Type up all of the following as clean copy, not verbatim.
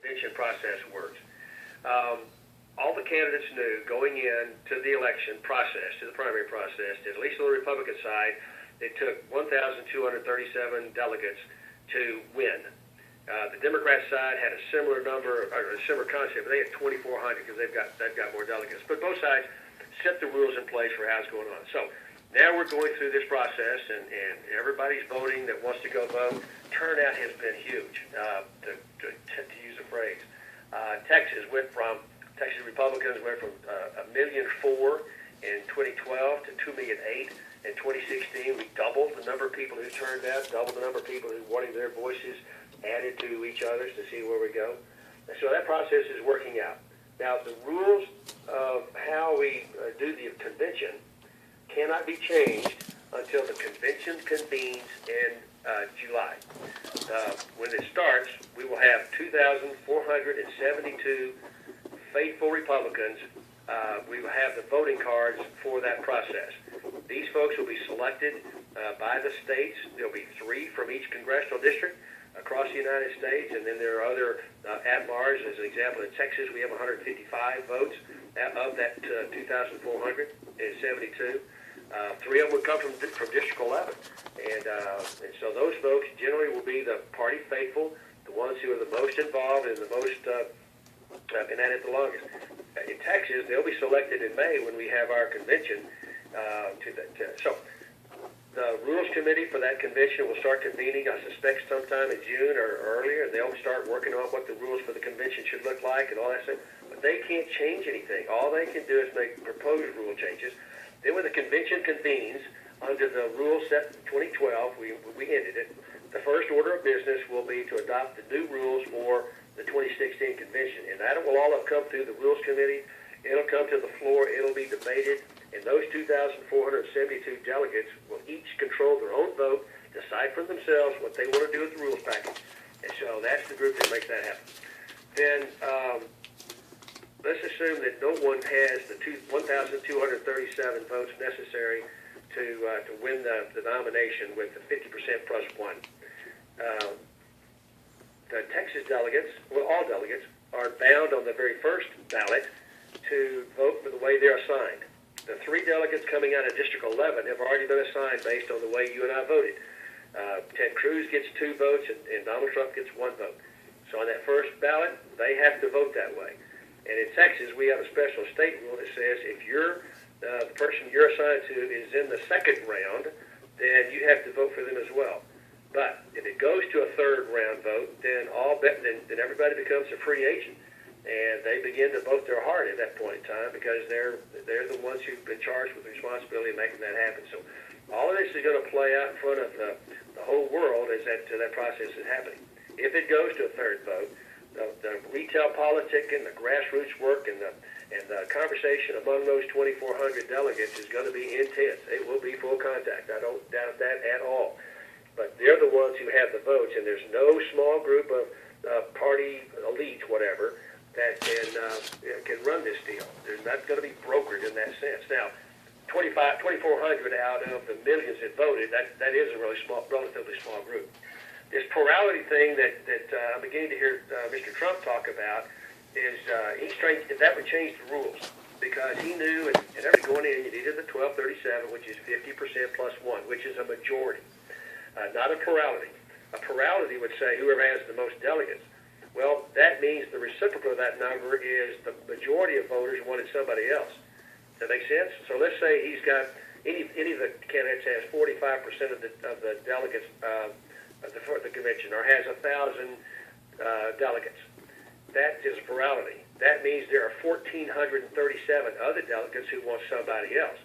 convention process works. All the candidates knew going in to the election process, to the primary process, that at least on the Republican side, it took 1,237 delegates to win. The Democrat side had a similar number, or a similar concept, but they had 2,400 because they've got more delegates. But both sides set the rules in place for how it's going on. So now we're going through this process, and everybody's voting that wants to go vote. Turnout has been huge, to use a phrase. Texas Republicans went from 1,000,004 in 2012 to 2,000,008 in 2016. We doubled the number of people who turned out, doubled the number of people who wanted their voices added to each other's to see where we go. And so that process is working out. Now, the rules of how we do the convention cannot be changed until the convention convenes in July. When it starts, we will have 2,472 faithful Republicans. We will have the voting cards for that process. These folks will be selected by the states. There'll be 3 from each congressional district across the United States, and then there are other at-large. As an example, in Texas, we have 155 votes of that 2,472. 3 of them would come from District 11, and so those folks generally will be the party faithful, the ones who are the most involved and the most been at it the longest. In Texas, they'll be selected in May when we have our convention. So the Rules Committee for that convention will start convening, I suspect, sometime in June or earlier, and they'll start working on what the rules for the convention should look like and all that stuff. But they can't change anything. All they can do is make proposed rule changes. Then when the convention convenes under the rules set in 2012, we ended it. The first order of business will be to adopt the new rules for the 2016 convention, and that will all have come through the Rules Committee. It'll come to the floor. It'll be debated, and those 2,472 delegates will each control their own vote, decide for themselves what they want to do with the rules package. And so that's the group that makes that happen. Then let's assume that no one has the 1,237 votes necessary to win the nomination with the 50% plus 1. The Texas delegates, well, all delegates, are bound on the very first ballot to vote for the way they're assigned. The 3 delegates coming out of District 11 have already been assigned based on the way you and I voted. Ted Cruz gets 2 votes, and Donald Trump gets 1 vote. So on that first ballot, they have to vote that way. And in Texas, we have a special state rule that says if the person you're assigned to is in the second round, then you have to vote for them as well. But if it goes to a third round vote, then then everybody becomes a free agent, and they begin to vote their heart at that point in time because they're the ones who've been charged with the responsibility of making that happen. So all of this is going to play out in front of the whole world as that process is happening. If it goes to a third vote, the retail politic and the grassroots work and the conversation among those 2,400 delegates is going to be intense. It will be full contact. I don't doubt that at all. But they're the ones who have the votes, and there's no small group of party elites, whatever, that can run this deal. There's not going to be brokered in that sense. Now, 2,400 out of the millions that voted, that is a relatively small group. This plurality thing that I'm beginning to hear Mr. Trump talk about is that would change the rules, because he knew, and every going in, you needed the 1237, which is 50% plus 1, which is a majority. Not a plurality. A plurality would say whoever has the most delegates. Well, that means the reciprocal of that number is the majority of voters wanted somebody else. Does that make sense? So let's say he's got any of the candidates has 45% of the delegates of the convention, or has 1,000 delegates. That is a plurality. That means there are 1,437 other delegates who want somebody else.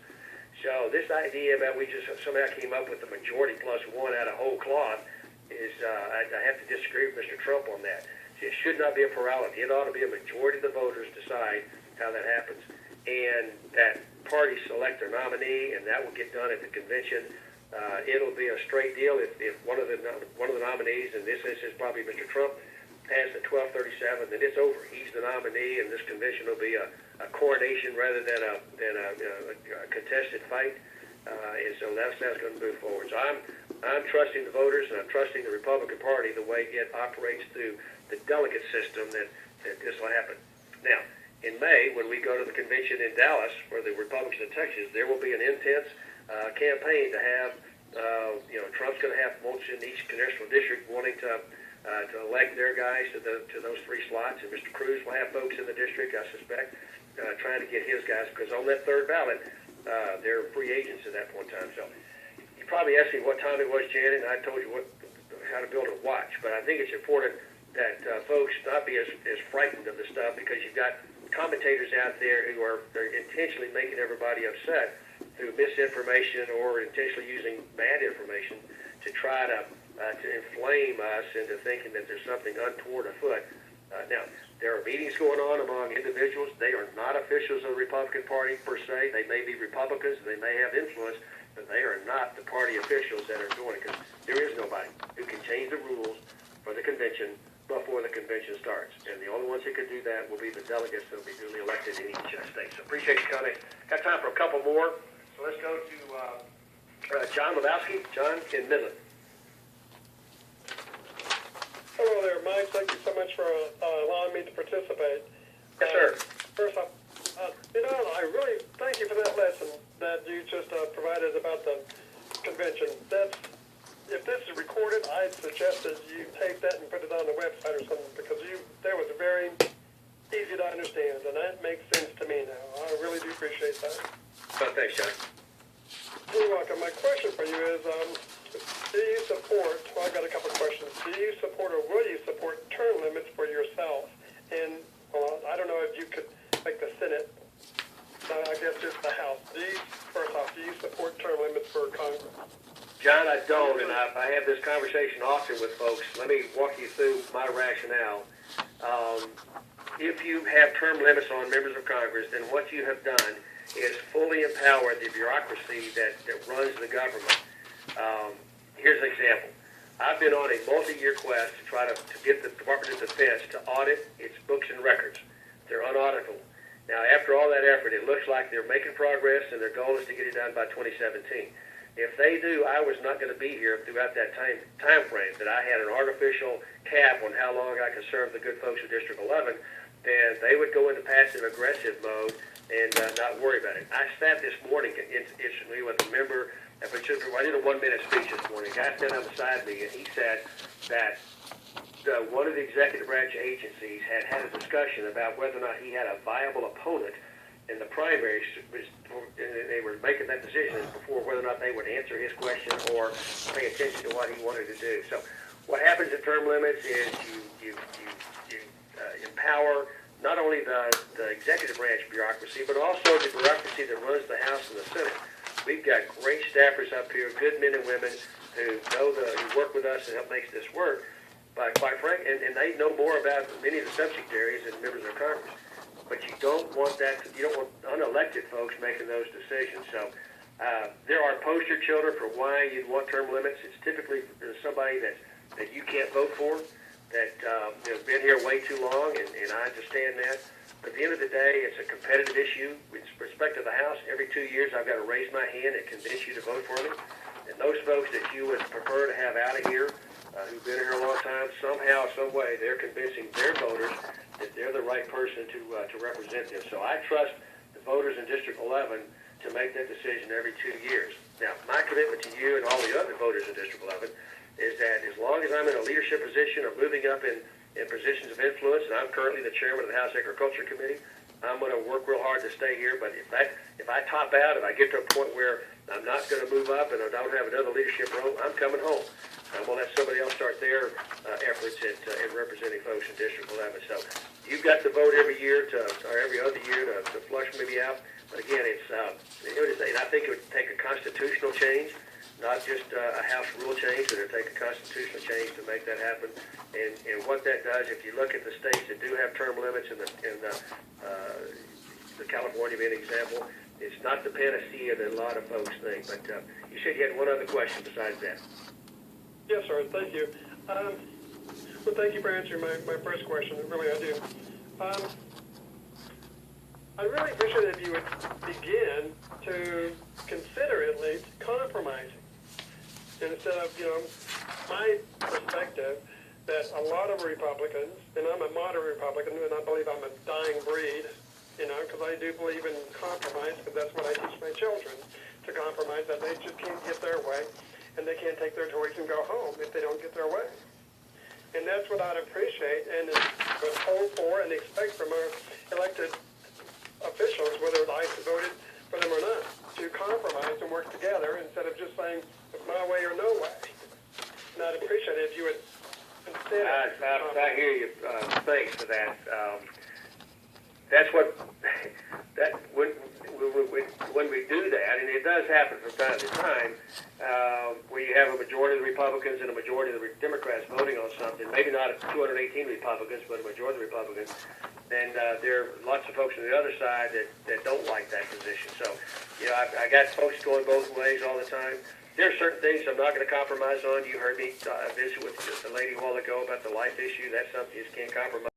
So this idea that we just somehow came up with the majority plus 1 out of whole cloth is, I have to disagree with Mr. Trump on that. It should not be a plurality. It ought to be a majority of the voters decide how that happens. And that party select their nominee, and that will get done at the convention. It'll be a straight deal if one of the nominees, in this instance probably Mr. Trump, has the 1237, then it's over. He's the nominee, and this convention will be a coronation rather than a contested fight. And so that's how it's going to move forward. So I'm trusting the voters, and I'm trusting the Republican Party the way it operates through the delegate system that this will happen. Now, in May, when we go to the convention in Dallas for the Republicans in Texas, there will be an intense campaign to have, Trump's going to have folks in each congressional district wanting to elect their guys to those 3 slots, and Mr. Cruz will have folks in the district, I suspect, trying to get his guys, because on that 3rd ballot, they're free agents at that point in time. So you probably asked me what time it was, Janet, and I told you how to build a watch. But I think it's important that folks not be as frightened of the stuff, because you've got commentators out there who they're intentionally making everybody upset through misinformation or intentionally using bad information to try to inflame us into thinking that there's something untoward afoot. Now, there are meetings going on among individuals. They are not officials of the Republican Party per se. They may be Republicans, and they may have influence, but they are not the party officials that are doing it, because there is nobody who can change the rules for the convention before the convention starts. And the only ones who can do that will be the delegates that will be duly elected in each state. So appreciate you coming. Got time for a couple more. So let's go to John Lebowski. John in Midland. Hello there, Mike. Thank you so much for allowing me to participate. Yes, sir. First off, I really thank you for that lesson that you just provided about the convention. If this is recorded, I'd suggest that you tape that and put it on the website or something, because that was very easy to understand, and that makes sense to me now. I really do appreciate that. Oh, thanks, John. You're welcome. My question for you is, do you support, well, I've got a couple of questions. Do you support or will you support term limits for yourself? And, well, I don't know if you could make the Senate, I guess just the House. First off, do you support term limits for Congress? John, I don't, and I have this conversation often with folks. Let me walk you through my rationale. If you have term limits on members of Congress, then what you have done is fully empower the bureaucracy that runs the government. Here's an example. I've been on a multi-year quest to try to get the Department of Defense to audit its books and records. They're unauditable. Now, after all that effort, it looks like they're making progress, and their goal is to get it done by 2017. If they do, I was not going to be here throughout that time frame, that I had an artificial cap on how long I could serve the good folks of District 11, then they would go into passive-aggressive mode and not worry about it. I sat this morning instantly with a member. I did a 1-minute speech this morning. A guy sat down beside me, and he said that one of the executive branch agencies had a discussion about whether or not he had a viable opponent in the primaries. They were making that decision before whether or not they would answer his question or pay attention to what he wanted to do. So what happens at term limits is you empower not only the executive branch bureaucracy, but also the bureaucracy that runs the House and the Senate. We've got great staffers up here, good men and women who who work with us and help make this work. But quite frankly, and they know more about many of the subject areas than members of Congress. But you don't want unelected folks making those decisions. So there are poster children for why you'd want term limits. It's typically somebody that you can't vote for, that has been here way too long, and I understand that. But at the end of the day, it's a competitive issue. With respect to the House, every 2 years I've got to raise my hand and convince you to vote for me. And those folks that you would prefer to have out of here, who've been here a long time, somehow, some way, they're convincing their voters that they're the right person to represent them. So I trust the voters in District 11 to make that decision every 2 years. Now, my commitment to you and all the other voters in District 11 is that as long as I'm in a leadership position or moving up in positions of influence, and I'm currently the chairman of the House Agriculture Committee, I'm going to work real hard to stay here. But if I top out, if I get to a point where I'm not going to move up and I don't have another leadership role, I'm coming home. I'm going to let somebody else start their efforts at representing folks in District 11. So you've got to vote every year or every other year to flush me out. But again, I think it would take a constitutional change, not just a House rule change, but it would take a constitutional change to make that happen. And what that does, if you look at the states that do have term limits, and the California being an example, it's not the panacea that a lot of folks think. But you said you had one other question besides that. Yes, sir. Thank you. Well, thank you for answering my first question. Really, I do. I really appreciate it if you would begin to consider at least compromising. Instead of, my perspective, that a lot of Republicans, and I'm a moderate Republican, and I believe I'm a dying breed, because I do believe in compromise, because that's what I teach my children, to compromise, that they just can't get their way, and they can't take their toys and go home if they don't get their way. And that's what I'd appreciate and would hope for and expect from our elected officials, whether I voted for them or not, to compromise and work together instead of just saying, my way or no way. And I'd appreciate it if you would instead. I hear you. Thanks for that. That's what when we do that, and it does happen from time to time. We have a majority of the Republicans and a majority of the Democrats voting on something. Maybe not 218 Republicans, but a majority of the Republicans. And there are lots of folks on the other side that don't like that position. So, I got folks going both ways all the time. There are certain things I'm not going to compromise on. You heard me visit with the lady a while ago about the life issue. That's something you just can't compromise.